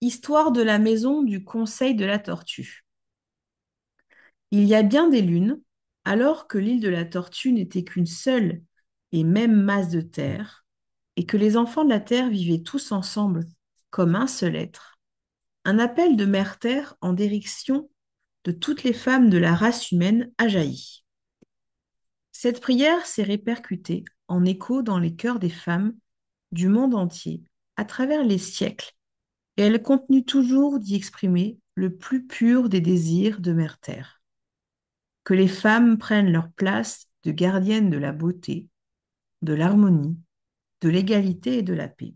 Histoire de la maison du Conseil de la Tortue. Il y a bien des lunes, alors que l'île de la Tortue n'était qu'une seule et même masse de terre, et que les enfants de la Terre vivaient tous ensemble comme un seul être, un appel de Mère Terre en direction de toutes les femmes de la race humaine a jailli. Cette prière s'est répercutée en écho dans les cœurs des femmes du monde entier à travers les siècles, et elle continue toujours d'y exprimer le plus pur des désirs de Mère Terre. Que les femmes prennent leur place de gardiennes de la beauté, de l'harmonie, de l'égalité et de la paix.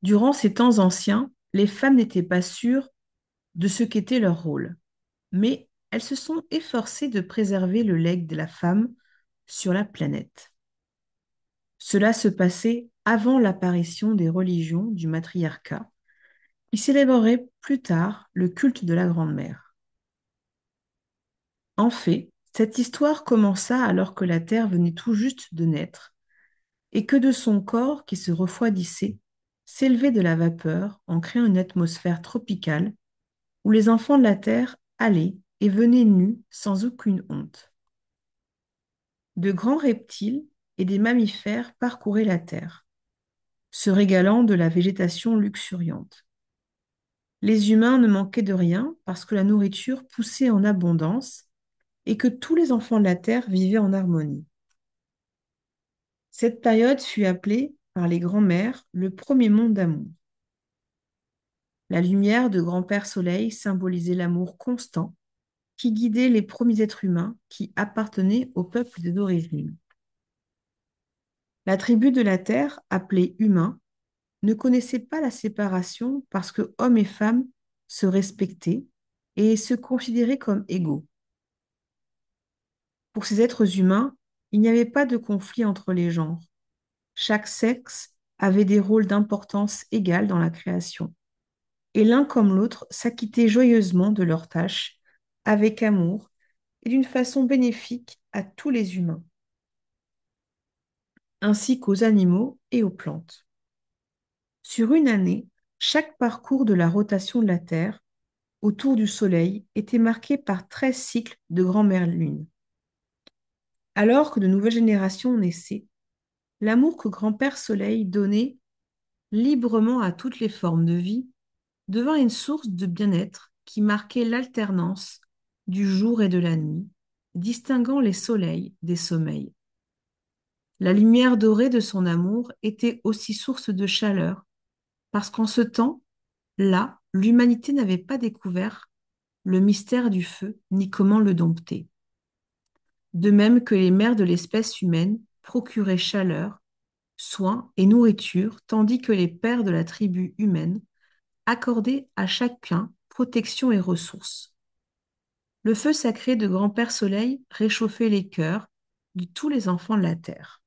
Durant ces temps anciens, les femmes n'étaient pas sûres de ce qu'était leur rôle, mais elles se sont efforcées de préserver le legs de la femme sur la planète. Cela se passait avant l'apparition des religions du matriarcat, qui célébreraient plus tard le culte de la Grande-Mère. En fait, cette histoire commença alors que la Terre venait tout juste de naître et que de son corps qui se refroidissait s'élevait de la vapeur en créant une atmosphère tropicale où les enfants de la Terre allaient et venaient nus sans aucune honte. De grands reptiles et des mammifères parcouraient la Terre, se régalant de la végétation luxuriante. Les humains ne manquaient de rien parce que la nourriture poussait en abondance et que tous les enfants de la Terre vivaient en harmonie. Cette période fut appelée par les grands-mères le premier monde d'amour. La lumière de Grand-Père Soleil symbolisait l'amour constant qui guidait les premiers êtres humains qui appartenaient au peuple des origines. La tribu de la Terre, appelée humains, ne connaissait pas la séparation parce que hommes et femmes se respectaient et se considéraient comme égaux. Pour ces êtres humains, il n'y avait pas de conflit entre les genres. Chaque sexe avait des rôles d'importance égale dans la création, et l'un comme l'autre s'acquittaient joyeusement de leurs tâches, avec amour et d'une façon bénéfique à tous les humains, ainsi qu'aux animaux et aux plantes. Sur une année, chaque parcours de la rotation de la Terre autour du Soleil était marqué par 13 cycles de grand-mère lune. Alors que de nouvelles générations naissaient, l'amour que grand-père Soleil donnait librement à toutes les formes de vie devint une source de bien-être qui marquait l'alternance du jour et de la nuit, distinguant les soleils des sommeils. La lumière dorée de son amour était aussi source de chaleur, parce qu'en ce temps-là, l'humanité n'avait pas découvert le mystère du feu ni comment le dompter. De même que les mères de l'espèce humaine procuraient chaleur, soins et nourriture, tandis que les pères de la tribu humaine accordaient à chacun protection et ressources. Le feu sacré de Grand-Père Soleil réchauffait les cœurs de tous les enfants de la terre.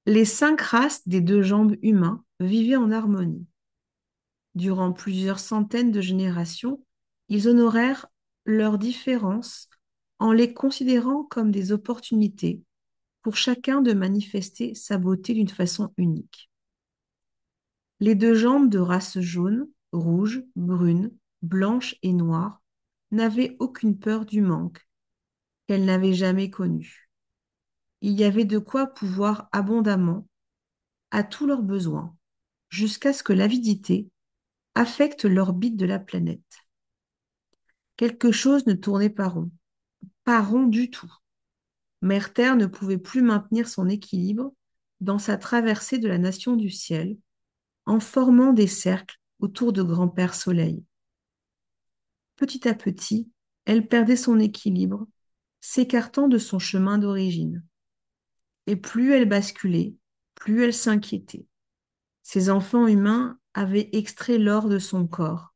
Les 5 races des 2 jambes humains vivaient en harmonie. Durant plusieurs centaines de générations, ils honorèrent leurs différences en les considérant comme des opportunités pour chacun de manifester sa beauté d'une façon unique. Les 2 jambes de race jaune, rouge, brune, blanche et noire n'avaient aucune peur du manque qu'elles n'avaient jamais connu. Il y avait de quoi pouvoir abondamment à tous leurs besoins, jusqu'à ce que l'avidité affecte l'orbite de la planète. Quelque chose ne tournait pas rond du tout. Mère Terre ne pouvait plus maintenir son équilibre dans sa traversée de la nation du ciel, en formant des cercles autour de Grand-Père Soleil. Petit à petit, elle perdait son équilibre, s'écartant de son chemin d'origine. Et plus elle basculait, plus elle s'inquiétait. Ses enfants humains avaient extrait l'or de son corps.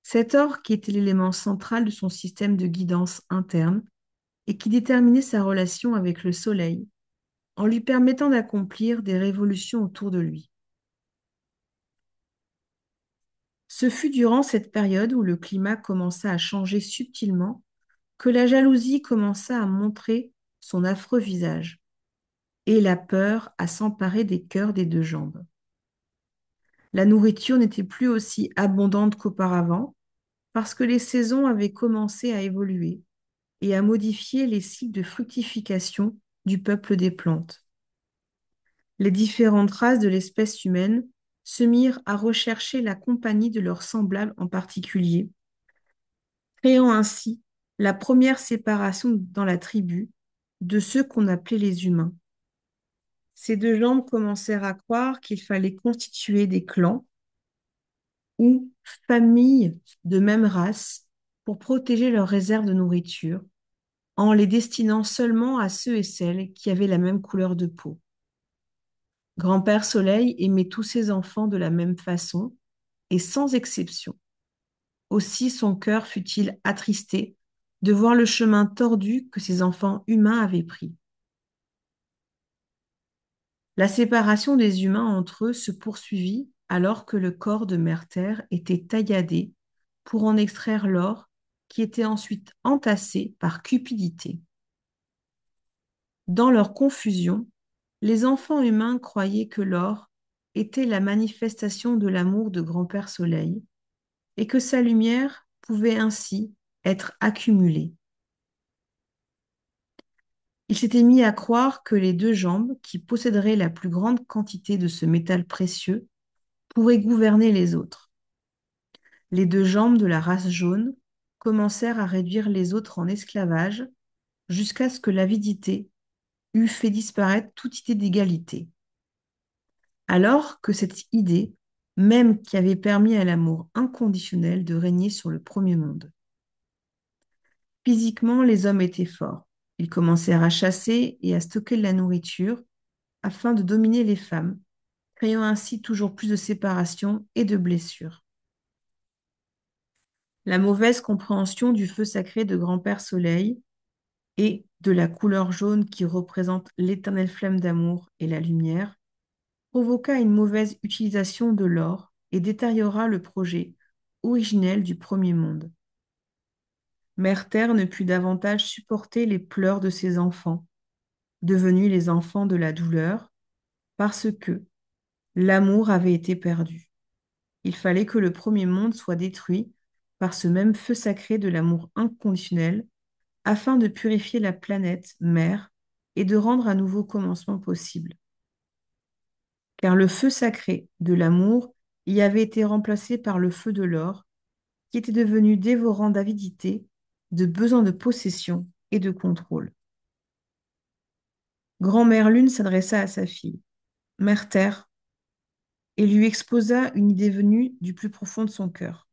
Cet or qui était l'élément central de son système de guidance interne et qui déterminait sa relation avec le Soleil, en lui permettant d'accomplir des révolutions autour de lui. Ce fut durant cette période où le climat commença à changer subtilement que la jalousie commença à montrer son affreux visage et la peur à s'emparer des cœurs des 2 jambes. La nourriture n'était plus aussi abondante qu'auparavant parce que les saisons avaient commencé à évoluer et à modifier les cycles de fructification du peuple des plantes. Les différentes races de l'espèce humaine se mirent à rechercher la compagnie de leurs semblables en particulier, créant ainsi la première séparation dans la tribu de ceux qu'on appelait les humains. Ces deux jambes commencèrent à croire qu'il fallait constituer des clans ou familles de même race pour protéger leurs réserves de nourriture, en les destinant seulement à ceux et celles qui avaient la même couleur de peau. Grand-père Soleil aimait tous ses enfants de la même façon et sans exception. Aussi son cœur fut-il attristé de voir le chemin tordu que ses enfants humains avaient pris. La séparation des humains entre eux se poursuivit alors que le corps de Mère Terre était tailladé pour en extraire l'or qui était ensuite entassé par cupidité. Dans leur confusion, les enfants humains croyaient que l'or était la manifestation de l'amour de Grand-Père Soleil et que sa lumière pouvait ainsi être accumulée. Ils s'étaient mis à croire que les deux jambes, qui posséderaient la plus grande quantité de ce métal précieux, pourraient gouverner les autres. Les deux jambes de la race jaune commencèrent à réduire les autres en esclavage jusqu'à ce que l'avidité eût fait disparaître toute idée d'égalité. Alors que cette idée, même qui avait permis à l'amour inconditionnel de régner sur le premier monde. Physiquement, les hommes étaient forts. Ils commencèrent à chasser et à stocker de la nourriture afin de dominer les femmes, créant ainsi toujours plus de séparation et de blessures. La mauvaise compréhension du feu sacré de Grand-Père Soleil et de la couleur jaune qui représente l'éternelle flamme d'amour et la lumière provoqua une mauvaise utilisation de l'or et détériora le projet originel du premier monde. Mère Terre ne put davantage supporter les pleurs de ses enfants, devenus les enfants de la douleur, parce que l'amour avait été perdu. Il fallait que le premier monde soit détruit par ce même feu sacré de l'amour inconditionnel, afin de purifier la planète mère et de rendre un nouveau commencement possible. Car le feu sacré de l'amour y avait été remplacé par le feu de l'or, qui était devenu dévorant d'avidité, de besoin de possession et de contrôle. Grand-mère Lune s'adressa à sa fille, Mère Terre, et lui exposa une idée venue du plus profond de son cœur.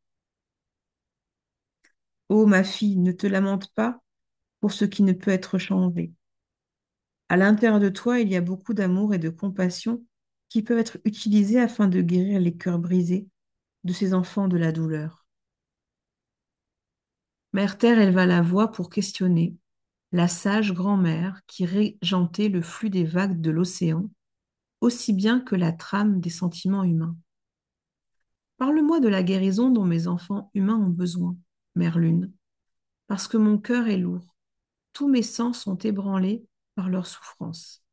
Ô ma fille, ne te lamente pas pour ce qui ne peut être changé. À l'intérieur de toi, il y a beaucoup d'amour et de compassion qui peuvent être utilisés afin de guérir les cœurs brisés de ces enfants de la douleur. Mère Terre éleva la voix pour questionner la sage grand-mère qui régentait le flux des vagues de l'océan, aussi bien que la trame des sentiments humains. Parle-moi de la guérison dont mes enfants humains ont besoin, Mère Lune, parce que mon cœur est lourd. Tous mes sens sont ébranlés par leur souffrance.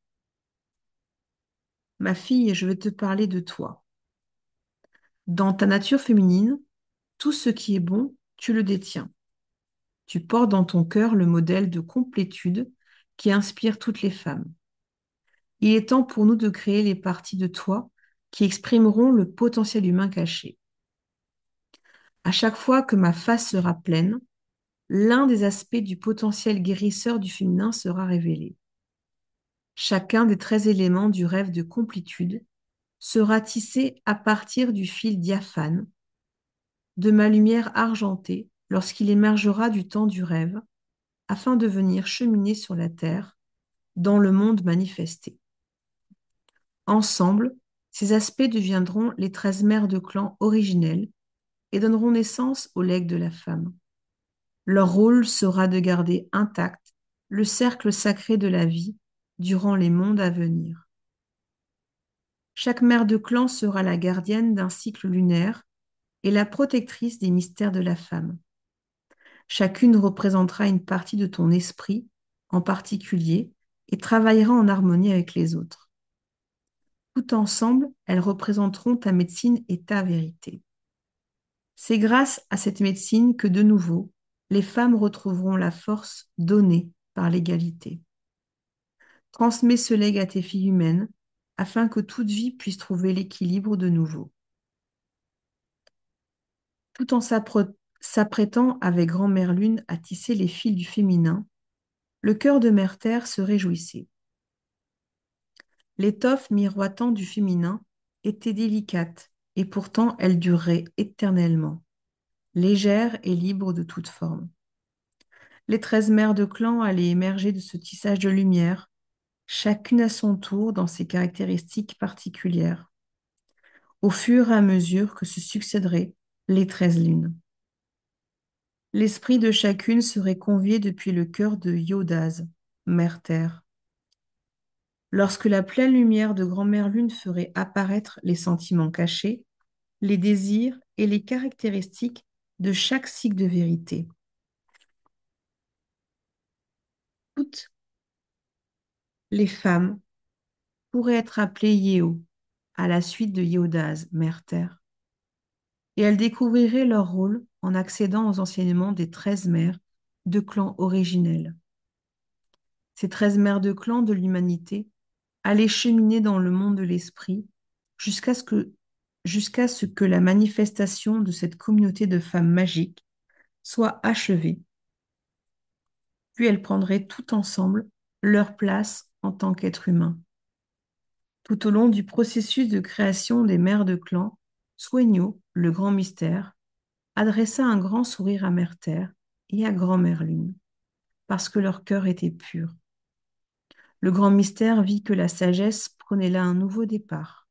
Ma fille, je vais te parler de toi. Dans ta nature féminine, tout ce qui est bon, tu le détiens. Tu portes dans ton cœur le modèle de complétude qui inspire toutes les femmes. Il est temps pour nous de créer les parties de toi qui exprimeront le potentiel humain caché. À chaque fois que ma face sera pleine, l'un des aspects du potentiel guérisseur du féminin sera révélé. Chacun des 13 éléments du rêve de complétude sera tissé à partir du fil diaphane de ma lumière argentée lorsqu'il émergera du temps du rêve, afin de venir cheminer sur la terre, dans le monde manifesté. Ensemble, ces aspects deviendront les 13 mères de clan originelles et donneront naissance au legs de la femme. Leur rôle sera de garder intact le cercle sacré de la vie durant les mondes à venir. Chaque mère de clan sera la gardienne d'un cycle lunaire et la protectrice des mystères de la femme. Chacune représentera une partie de ton esprit en particulier et travaillera en harmonie avec les autres. Tout ensemble, elles représenteront ta médecine et ta vérité. C'est grâce à cette médecine que, de nouveau, les femmes retrouveront la force donnée par l'égalité. Transmets ce legs à tes filles humaines afin que toute vie puisse trouver l'équilibre de nouveau. Tout en s'apprêtant avec grand-mère Lune à tisser les fils du féminin, le cœur de Mère Terre se réjouissait. L'étoffe miroitant du féminin était délicate et pourtant elle durerait éternellement, légère et libre de toute forme. Les 13 mères de clan allaient émerger de ce tissage de lumière, chacune à son tour dans ses caractéristiques particulières, au fur et à mesure que se succéderaient les 13 lunes. L'esprit de chacune serait convié depuis le cœur de Yodaz, Mère Terre. Lorsque la pleine lumière de Grand-Mère Lune ferait apparaître les sentiments cachés, les désirs et les caractéristiques de chaque cycle de vérité. Toutes les femmes pourraient être appelées Yeo, à la suite de Yodaz, Mère Terre, et elles découvriraient leur rôle en accédant aux enseignements des 13 mères de clans originels. Ces 13 mères de clans de l'humanité allaient cheminer dans le monde de l'esprit jusqu'à ce que la manifestation de cette communauté de femmes magiques soit achevée. Puis elles prendraient tout ensemble leur place en tant qu'êtres humains. Tout au long du processus de création des mères de clan, Sueño, le grand mystère, adressa un grand sourire à Mère Terre et à Grand-Mère Lune, parce que leur cœur était pur. Le grand mystère vit que la sagesse prenait là un nouveau départ.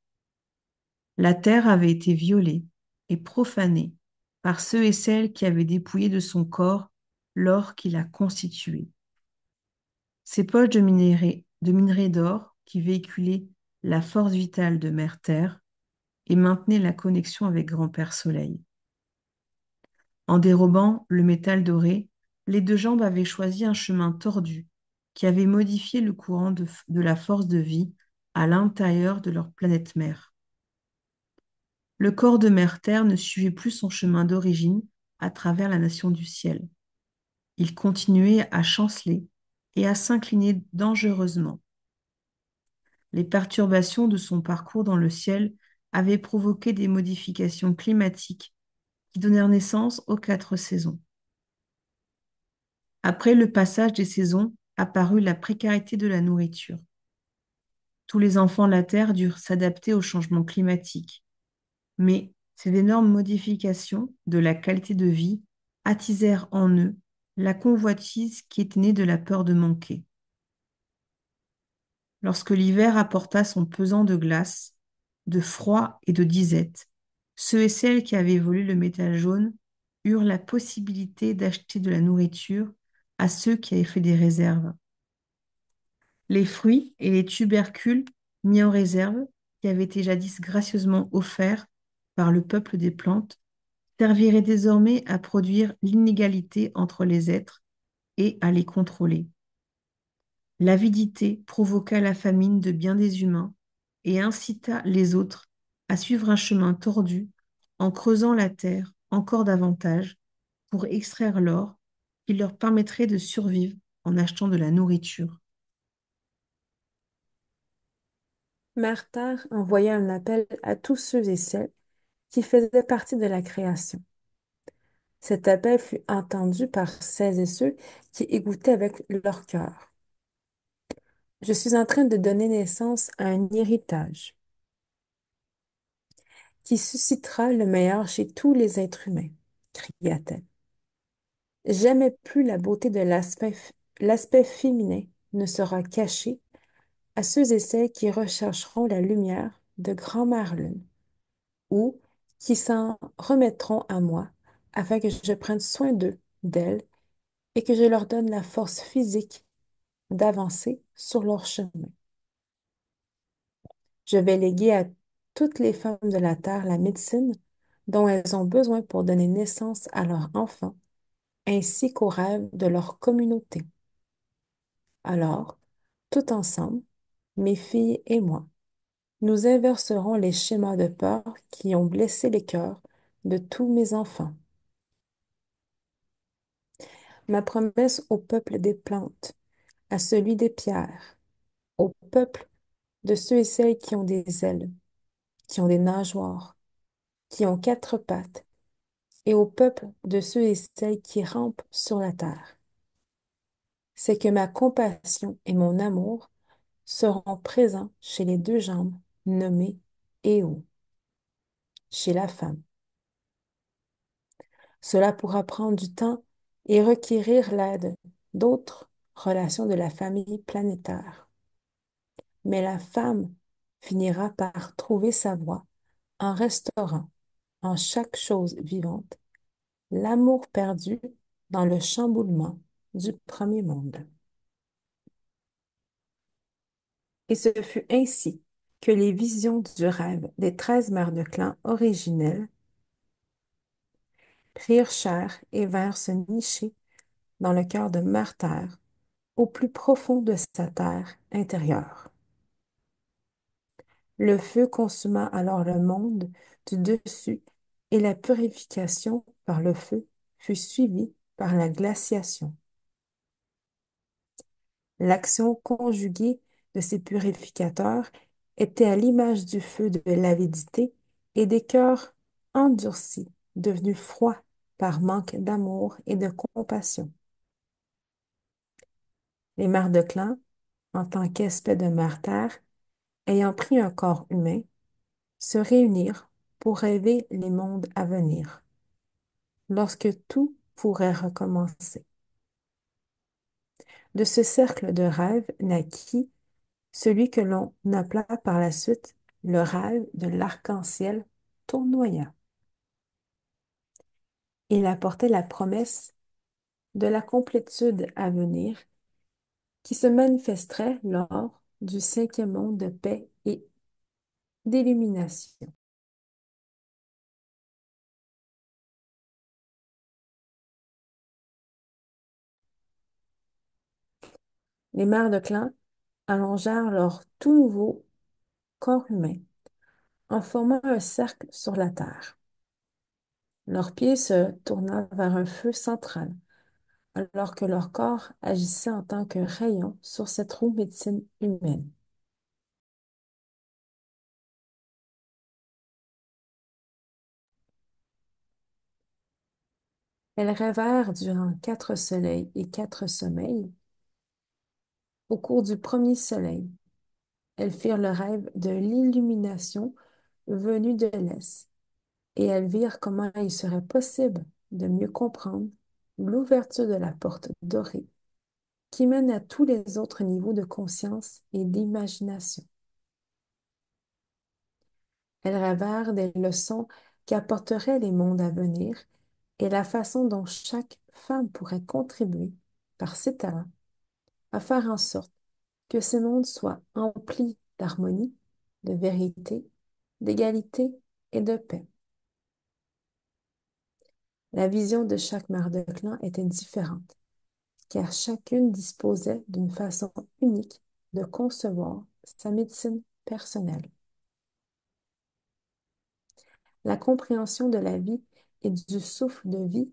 La terre avait été violée et profanée par ceux et celles qui avaient dépouillé de son corps l'or qui l'a constitué. Ces poches de minerais d'or qui véhiculaient la force vitale de Mère Terre et maintenaient la connexion avec Grand-Père Soleil. En dérobant le métal doré, les deux jambes avaient choisi un chemin tordu qui avait modifié le courant de la force de vie à l'intérieur de leur planète mère. Le corps de Mère Terre ne suivait plus son chemin d'origine à travers la nation du ciel. Il continuait à chanceler et à s'incliner dangereusement. Les perturbations de son parcours dans le ciel avaient provoqué des modifications climatiques qui donnèrent naissance aux 4 saisons. Après le passage des saisons, apparut la précarité de la nourriture. Tous les enfants de la Terre durent s'adapter au changement climatique. Mais ces énormes modifications de la qualité de vie attisèrent en eux la convoitise qui était née de la peur de manquer. Lorsque l'hiver apporta son pesant de glace, de froid et de disette, ceux et celles qui avaient volé le métal jaune eurent la possibilité d'acheter de la nourriture à ceux qui avaient fait des réserves. Les fruits et les tubercules mis en réserve, qui avaient été jadis gracieusement offerts par le peuple des plantes, serviraient désormais à produire l'inégalité entre les êtres et à les contrôler. L'avidité provoqua la famine de bien des humains et incita les autres à suivre un chemin tordu en creusant la terre encore davantage pour extraire l'or qui leur permettrait de survivre en achetant de la nourriture. Martha envoya un appel à tous ceux et celles qui faisaient partie de la création. Cet appel fut entendu par celles et ceux qui écoutaient avec leur cœur. Je suis en train de donner naissance à un héritage qui suscitera le meilleur chez tous les êtres humains, cria-t-elle. Jamais plus la beauté de l'aspect féminin ne sera cachée à ceux et celles qui rechercheront la lumière de Grand-Mère Lune ou qui s'en remettront à moi afin que je prenne soin d'elles et que je leur donne la force physique d'avancer sur leur chemin. Je vais léguer à toutes les femmes de la terre la médecine dont elles ont besoin pour donner naissance à leurs enfants, ainsi qu'aux rêves de leur communauté. Alors, tout ensemble, mes filles et moi, Nous inverserons les schémas de peur qui ont blessé les cœurs de tous mes enfants. Ma promesse au peuple des plantes, à celui des pierres, au peuple de ceux et celles qui ont des ailes, qui ont des nageoires, qui ont quatre pattes, et au peuple de ceux et celles qui rampent sur la terre. C'est que ma compassion et mon amour seront présents chez les deux jambes nommées Éo, chez la femme. Cela pourra prendre du temps et requérir l'aide d'autres relations de la famille planétaire. Mais la femme finira par trouver sa voie en restaurant en chaque chose vivante l'amour perdu dans le chamboulement du premier monde. Et ce fut ainsi que les visions du rêve des 13 mères de clan originelles prirent chair et vinrent se nicher dans le cœur de Marther, au plus profond de sa terre intérieure. Le feu consuma alors le monde du dessus et la purification par le feu fut suivie par la glaciation. L'action conjuguée de ces purificateurs était à l'image du feu de l'avidité et des cœurs endurcis, devenus froids par manque d'amour et de compassion. Les mères de clan, en tant qu'espèce de martyrs, ayant pris un corps humain, se réunirent pour rêver les mondes à venir, lorsque tout pourrait recommencer. De ce cercle de rêves naquit celui que l'on appela par la suite le rêve de l'arc-en-ciel tournoyant. Il apportait la promesse de la complétude à venir qui se manifesterait lors du cinquième monde de paix et d'illumination. Les mères de clan allongèrent leur tout nouveau corps humain en formant un cercle sur la terre. Leurs pieds se tourna vers un feu central, alors que leur corps agissait en tant que rayon sur cette roue médecine humaine. Elles rêvèrent durant 4 soleils et 4 sommeils. Au cours du premier soleil, elles firent le rêve de l'illumination venue de l'Est, et elles virent comment il serait possible de mieux comprendre l'ouverture de la porte dorée qui mène à tous les autres niveaux de conscience et d'imagination. Elles rêvèrent des leçons qu'apporteraient les mondes à venir et la façon dont chaque femme pourrait contribuer, par ses talents, à faire en sorte que ces mondes soient emplis d'harmonie, de vérité, d'égalité et de paix. La vision de chaque mère de clan était différente, car chacune disposait d'une façon unique de concevoir sa médecine personnelle. La compréhension de la vie et du souffle de vie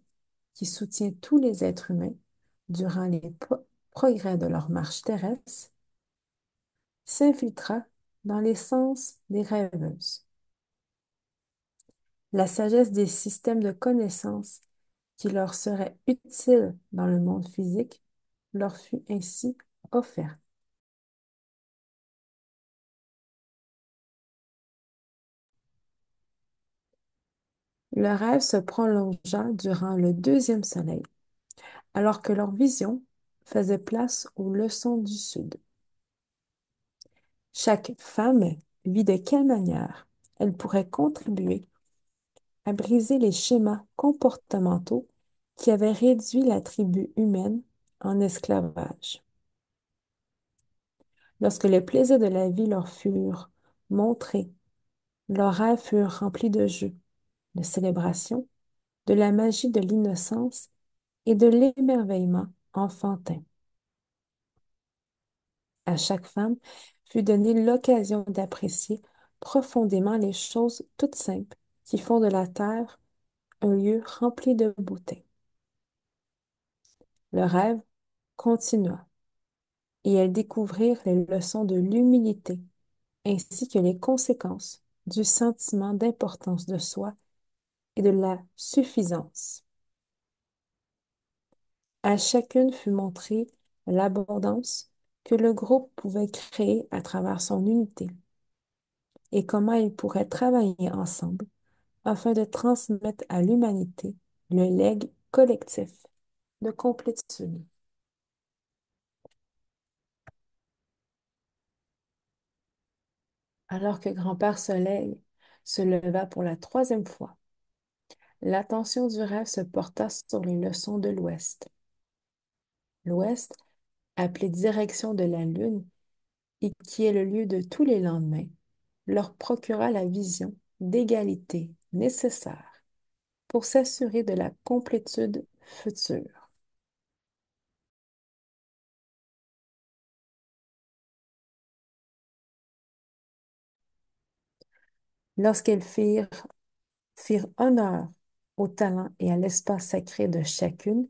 qui soutient tous les êtres humains durant les progrès de leur marche terrestre s'infiltra dans les sens des rêveuses. La sagesse des systèmes de connaissances qui leur seraient utiles dans le monde physique leur fut ainsi offerte. Le rêve se prolongea durant le deuxième soleil, alors que leur vision faisait place aux leçons du Sud. Chaque femme vit de quelle manière elle pourrait contribuer à briser les schémas comportementaux qui avaient réduit la tribu humaine en esclavage. Lorsque les plaisirs de la vie leur furent montrés, leurs rêves furent remplis de jeux, de célébrations, de la magie de l'innocence et de l'émerveillement enfantin. À chaque femme fut donnée l'occasion d'apprécier profondément les choses toutes simples qui font de la terre un lieu rempli de beauté. Le rêve continua et elles découvrirent les leçons de l'humilité ainsi que les conséquences du sentiment d'importance de soi et de la suffisance. À chacune fut montrée l'abondance que le groupe pouvait créer à travers son unité et comment ils pourraient travailler ensemble afin de transmettre à l'humanité le legs collectif de complétude. Alors que Grand-Père Soleil se leva pour la troisième fois, l'attention du rêve se porta sur les leçons de l'Ouest. L'Ouest, appelé direction de la Lune, et qui est le lieu de tous les lendemains, leur procura la vision d'égalité nécessaire pour s'assurer de la complétude future. Lorsqu'elles firent honneur au talent et à l'espace sacré de chacune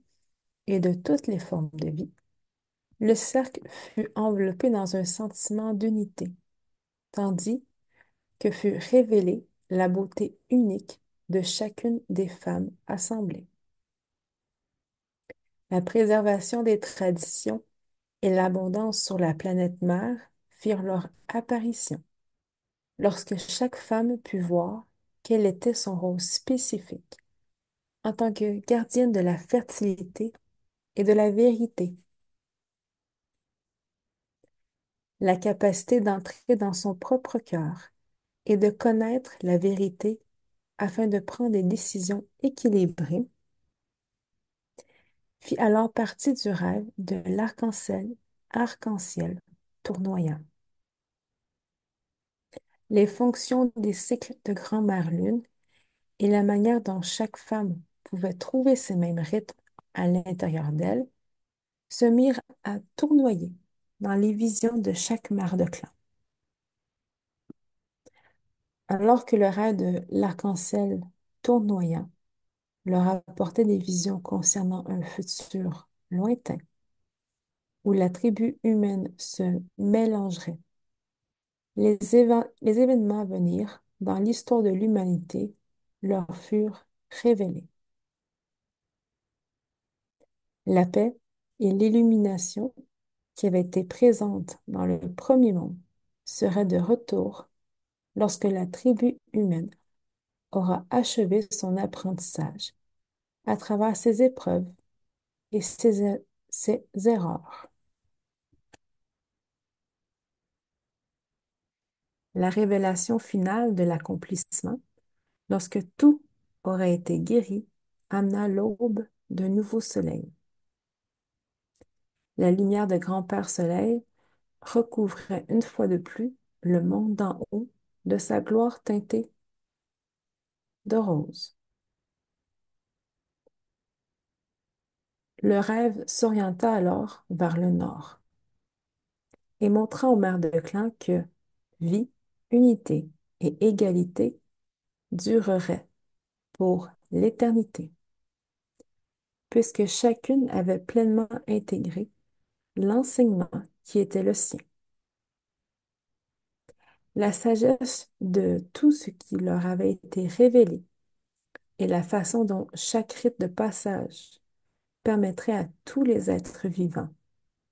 et de toutes les formes de vie, le cercle fut enveloppé dans un sentiment d'unité, tandis que fut révélée la beauté unique de chacune des femmes assemblées. La préservation des traditions et l'abondance sur la planète mère firent leur apparition, lorsque chaque femme put voir quel était son rôle spécifique en tant que gardienne de la fertilité et de la vérité, la capacité d'entrer dans son propre cœur et de connaître la vérité afin de prendre des décisions équilibrées, fit alors partie du rêve de l'arc-en-ciel tournoyant. Les fonctions des cycles de grand-mère lune et la manière dont chaque femme pouvait trouver ces mêmes rythmes à l'intérieur d'elle se mirent à tournoyer dans les visions de chaque mère de clan. Alors que le rêve de l'arc-en-ciel tournoyant leur apportait des visions concernant un futur lointain où la tribu humaine se mélangerait. Les événements à venir dans l'histoire de l'humanité leur furent révélés. La paix et l'illumination qui avaient été présentes dans le premier monde seraient de retour lorsque la tribu humaine aura achevé son apprentissage à travers ses épreuves et ses erreurs. La révélation finale de l'accomplissement, lorsque tout aurait été guéri, amena l'aube d'un nouveau soleil. La lumière de Grand-Père Soleil recouvrait une fois de plus le monde d'en haut de sa gloire teintée de rose. Le rêve s'orienta alors vers le nord et montra aux mères de clan que vie, unité et égalité dureraient pour l'éternité, puisque chacune avait pleinement intégré l'enseignement qui était le sien. La sagesse de tout ce qui leur avait été révélé et la façon dont chaque rite de passage permettrait à tous les êtres vivants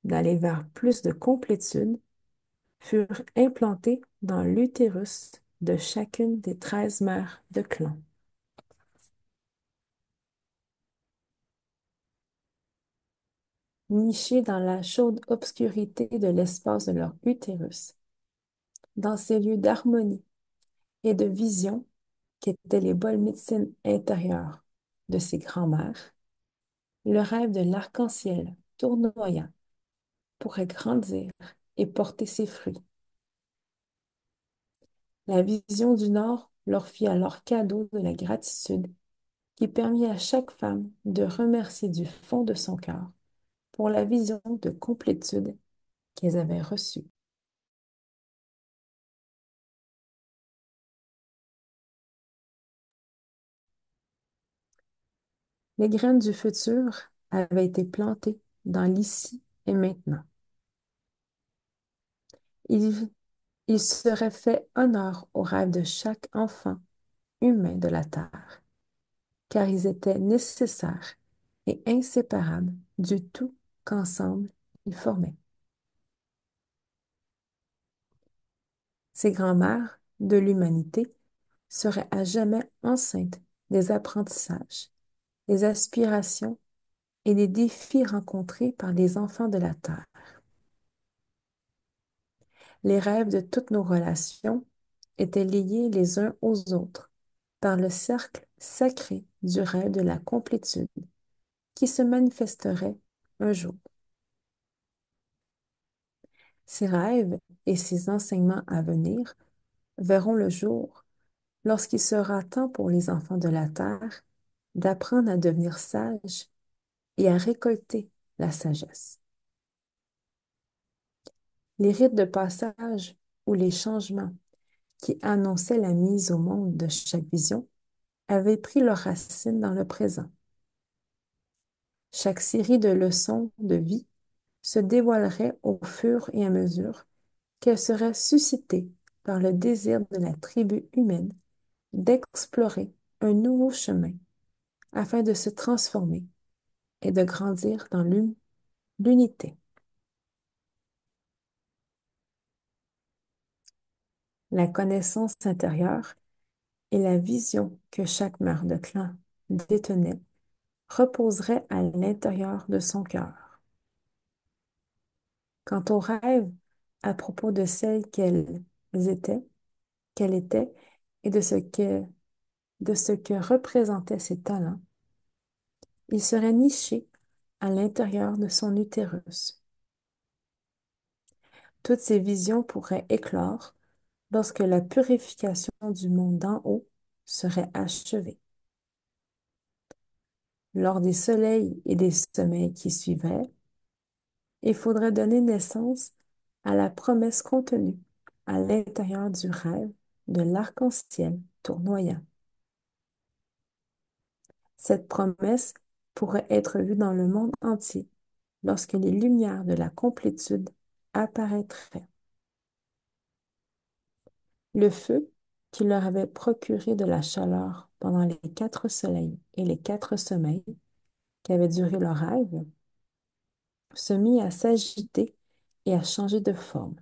d'aller vers plus de complétude furent implantés dans l'utérus de chacune des 13 mères de clan. Nichés dans la chaude obscurité de l'espace de leur utérus, dans ces lieux d'harmonie et de vision qu'étaient les bols médecines intérieures de ces grands-mères, le rêve de l'arc-en-ciel tournoyant pourrait grandir et porter ses fruits. La vision du Nord leur fit alors cadeau de la gratitude qui permit à chaque femme de remercier du fond de son cœur pour la vision de complétude qu'elles avaient reçue. Les graines du futur avaient été plantées dans l'ici et maintenant. Il, il serait fait honneur aux rêves de chaque enfant humain de la Terre, car ils étaient nécessaires et inséparables du tout qu'ensemble ils formaient. Ces grands-mères de l'humanité seraient à jamais enceintes des apprentissages, des aspirations et des défis rencontrés par les enfants de la Terre. Les rêves de toutes nos relations étaient liés les uns aux autres par le cercle sacré du rêve de la complétude qui se manifesterait un jour. Ces rêves et ces enseignements à venir verront le jour lorsqu'il sera temps pour les enfants de la terre d'apprendre à devenir sages et à récolter la sagesse. Les rites de passage ou les changements qui annonçaient la mise au monde de chaque vision avaient pris leurs racines dans le présent. Chaque série de leçons de vie se dévoilerait au fur et à mesure qu'elle serait suscitée par le désir de la tribu humaine d'explorer un nouveau chemin afin de se transformer et de grandir dans l'unité. La connaissance intérieure et la vision que chaque mère de clan détenait reposerait à l'intérieur de son cœur. Quant aux rêves à propos de celles étaient, qu'elle était et de ce que représentaient ses talents, ils seraient nichés à l'intérieur de son utérus. Toutes ces visions pourraient éclore lorsque la purification du monde d'en haut serait achevée. Lors des soleils et des sommeils qui suivraient, il faudrait donner naissance à la promesse contenue à l'intérieur du rêve de l'arc-en-ciel tournoyant. Cette promesse pourrait être vue dans le monde entier lorsque les lumières de la complétude apparaîtraient. Le feu qui leur avait procuré de la chaleur pendant les 4 soleils et les 4 sommeils qu'avait duré leur rêve se mit à s'agiter et à changer de forme.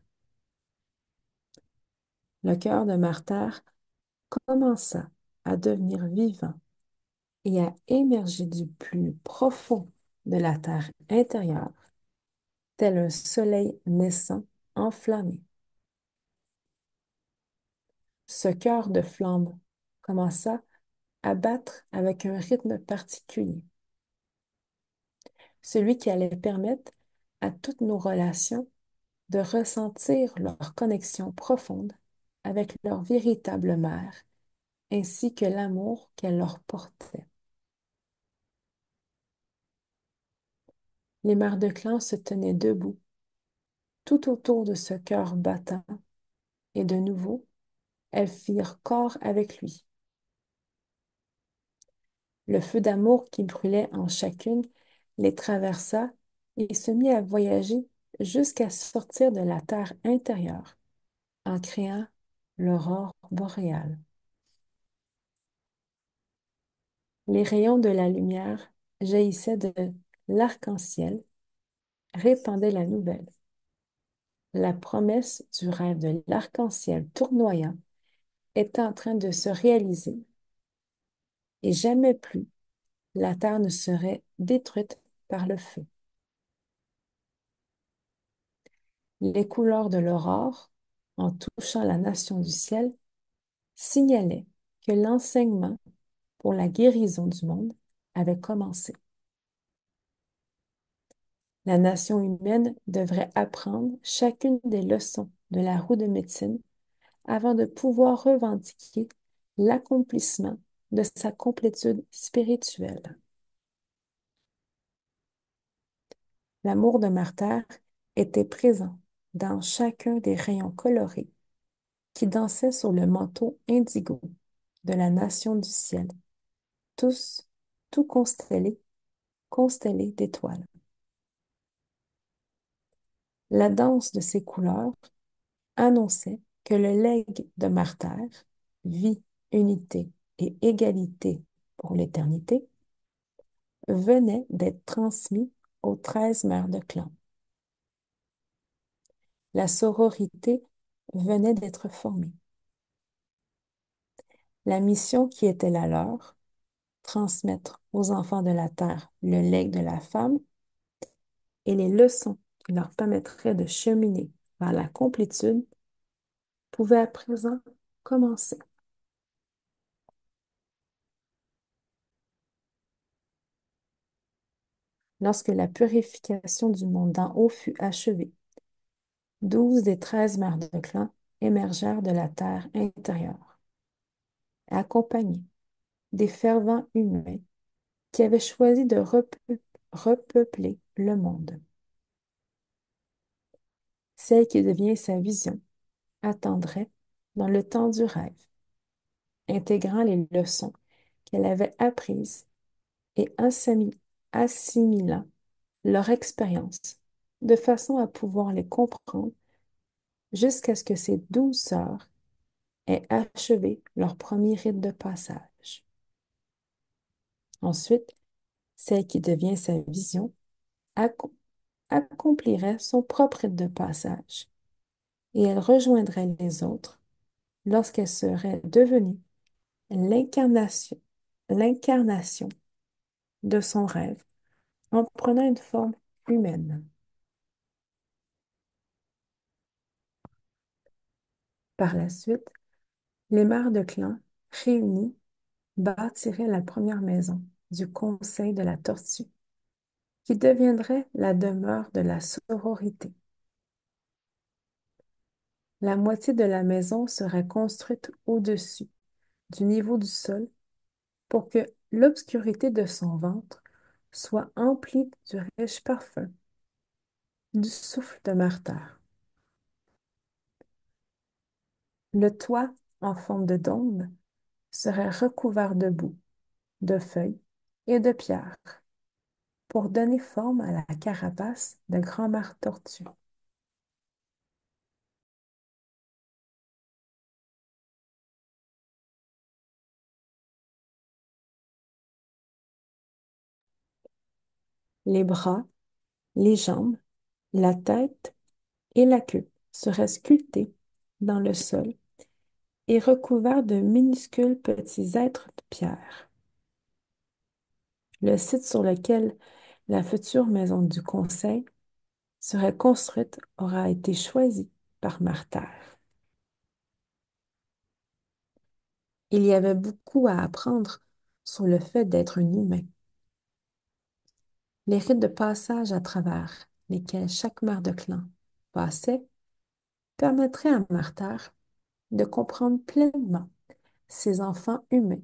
Le cœur de Martha commença à devenir vivant et à émerger du plus profond de la terre intérieure, tel un soleil naissant enflammé. Ce cœur de flamme commença à battre avec un rythme particulier, celui qui allait permettre à toutes nos relations de ressentir leur connexion profonde avec leur véritable mère, ainsi que l'amour qu'elle leur portait. Les mères de clan se tenaient debout tout autour de ce cœur battant, et de nouveau, elles firent corps avec lui. Le feu d'amour qui brûlait en chacune les traversa et se mit à voyager jusqu'à sortir de la terre intérieure en créant l'aurore boréale. Les rayons de la lumière jaillissaient de l'arc-en-ciel, répandaient la nouvelle. La promesse du rêve de l'arc-en-ciel tournoyant était en train de se réaliser et jamais plus la terre ne serait détruite par le feu. Les couleurs de l'aurore, en touchant la nation du ciel, signalaient que l'enseignement pour la guérison du monde avait commencé. La nation humaine devrait apprendre chacune des leçons de la roue de médecine avant de pouvoir revendiquer l'accomplissement de sa complétude spirituelle. L'amour de Martha était présent dans chacun des rayons colorés qui dansaient sur le manteau indigo de la nation du ciel, tous tout constellé d'étoiles. La danse de ces couleurs annonçait que le legs de Martyr, vie, unité et égalité pour l'éternité, venait d'être transmis aux 13 mères de clan. La sororité venait d'être formée. La mission qui était la leur, transmettre aux enfants de la terre le legs de la femme et les leçons qui leur permettraient de cheminer vers la complétude, pouvait à présent commencer. Lorsque la purification du monde d'en haut fut achevée, 12 des 13 mères de clan émergèrent de la terre intérieure, accompagnées des fervents humains qui avaient choisi de repeupler le monde. Celle qui devient sa vision attendrait dans le temps du rêve, intégrant les leçons qu'elle avait apprises et assimilant leur expérience de façon à pouvoir les comprendre jusqu'à ce que ces 12 sœurs aient achevé leur premier rite de passage. Ensuite, celle qui devient sa vision acco- accomplirait son propre rite de passage et elle rejoindrait les autres lorsqu'elle serait devenue l'incarnation, l'incarnation de son rêve en prenant une forme humaine. Par la suite, les mères de clan réunies bâtiraient la première maison du Conseil de la Tortue, qui deviendrait la demeure de la sororité. La moitié de la maison serait construite au-dessus du niveau du sol pour que l'obscurité de son ventre soit emplie du riche parfum du souffle de Martyr. Le toit, en forme de dôme, serait recouvert de boue, de feuilles et de pierres pour donner forme à la carapace de grand-mère tortue. Les bras, les jambes, la tête et la queue seraient sculptés dans le sol et recouverts de minuscules petits êtres de pierre. Le site sur lequel la future maison du conseil serait construite aura été choisi par Martyr. Il y avait beaucoup à apprendre sur le fait d'être un humain. Les rites de passage à travers lesquels chaque mère de clan passait permettraient à Martyr de comprendre pleinement ses enfants humains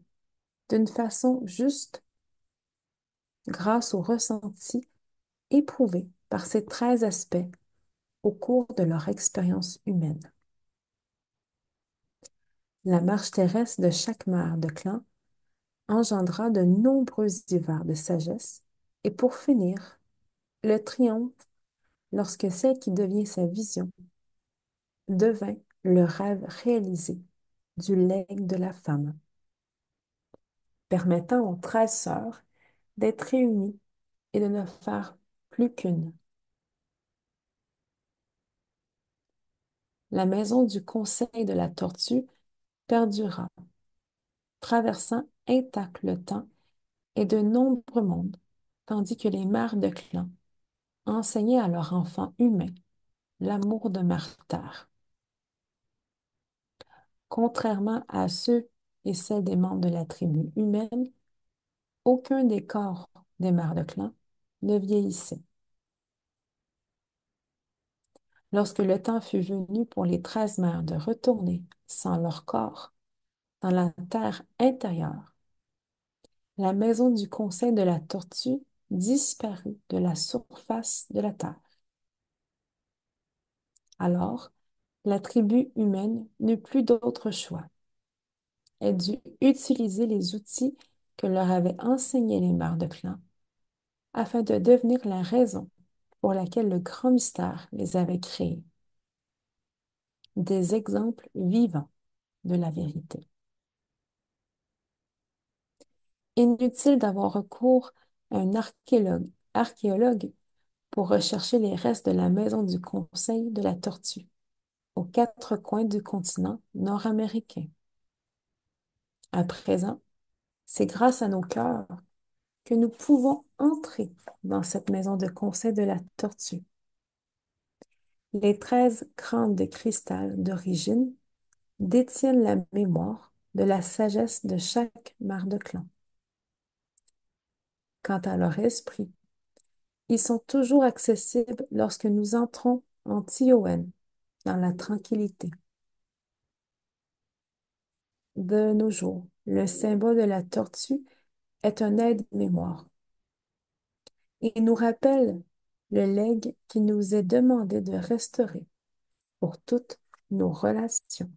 d'une façon juste grâce aux ressentis éprouvés par ces 13 aspects au cours de leur expérience humaine. La marche terrestre de chaque mère de clan engendra de nombreux hivers de sagesse et pour finir, le triomphe lorsque celle qui devient sa vision devint le rêve réalisé du legs de la femme, permettant aux 13 sœurs d'être réunies et de ne faire plus qu'une. La maison du Conseil de la Tortue perdura, traversant intact le temps et de nombreux mondes, tandis que les mères de clan enseignaient à leurs enfants humains l'amour de Martyr. Contrairement à ceux et celles des membres de la tribu humaine, aucun des corps des mères de clan ne vieillissait. Lorsque le temps fut venu pour les 13 mères de retourner sans leur corps dans la terre intérieure, la maison du Conseil de la Tortue disparut de la surface de la terre. Alors, la tribu humaine n'eut plus d'autre choix. Elle dut utiliser les outils que leur avaient enseigné les mères de clan afin de devenir la raison pour laquelle le grand mystère les avait créés. Des exemples vivants de la vérité. Inutile d'avoir recours à un archéologue pour rechercher les restes de la maison du Conseil de la Tortue aux quatre coins du continent nord-américain. À présent, c'est grâce à nos cœurs que nous pouvons entrer dans cette maison de conseil de la Tortue. Les 13 crânes de cristal d'origine détiennent la mémoire de la sagesse de chaque mère de clan. Quant à leur esprit, ils sont toujours accessibles lorsque nous entrons en Tiowen, dans la tranquillité. De nos jours, le symbole de la tortue est un aide-mémoire. Il nous rappelle le legs qui nous est demandé de restaurer pour toutes nos relations.